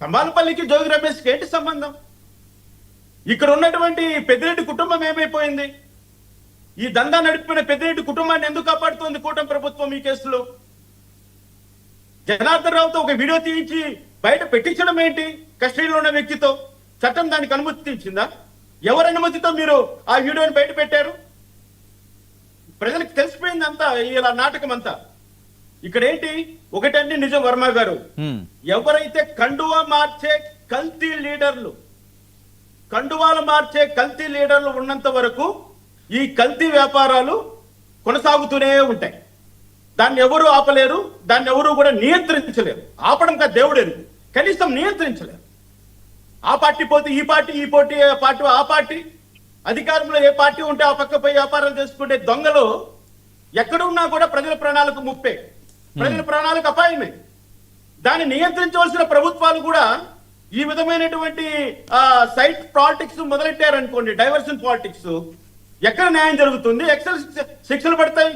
తంబాలపల్లికి జోగి రమేష్కి ఏంటి సంబంధం? ఇక్కడ ఉన్నటువంటి పెద్దిరెడ్డి కుటుంబం ఏమైపోయింది? ఈ దందా నడిపిన పెద్దిరెడ్డి కుటుంబాన్ని ఎందుకు కాపాడుతోంది కూటమి ప్రభుత్వం ఈ కేసులో? జనార్దన్ రావుతో ఒక వీడియో తీయించి బయట పెట్టించడం ఏంటి? కస్టడీలో ఉన్న వ్యక్తితో చట్టం దానికి అనుమతించిందా? ఎవరి అనుమతితో మీరు ఆ వీడియోని బయట పెట్టారు? ప్రజలకు తెలిసిపోయింది అంతా, ఇలా నాటకం అంతా. ఇక్కడ ఏంటి ఒకటండి నిజం వర్మ గారు, ఎవరైతే కండువా మార్చే కల్తీ లీడర్లు, కండువాలు మార్చే కల్తీ లీడర్లు ఉన్నంత వరకు ఈ కల్తీ వ్యాపారాలు కొనసాగుతూనే ఉంటాయి. దాన్ని ఎవరు ఆపలేరు, దాన్ని ఎవరు కూడా నియంత్రించలేరు. ఆపడం కాదు దేవుడు ఎరుగు, కనీసం నియంత్రించలేరు. ఆ పార్టీ పోతే ఈ పార్టీ, ఈ పోటీ పార్టీ ఆ పార్టీ, అధికారంలో ఏ పార్టీ ఉంటే ఆ పక్క పోయి వ్యాపారాలు చేసుకుంటే దొంగలు ఎక్కడున్నా కూడా ప్రజల ప్రాణాలకు ముప్పే, ప్రజల ప్రాణాలకు అపాయమే. దాన్ని నియంత్రించవలసిన ప్రభుత్వాలు కూడా ఈ విధమైనటువంటి సైట్ పాలిటిక్స్ మొదలెట్టారనుకోండి, డైవర్షన్ పాలిటిక్స్, ఎక్కడ న్యాయం జరుగుతుంది? ఎక్కడ శిక్షలు పడతాయి?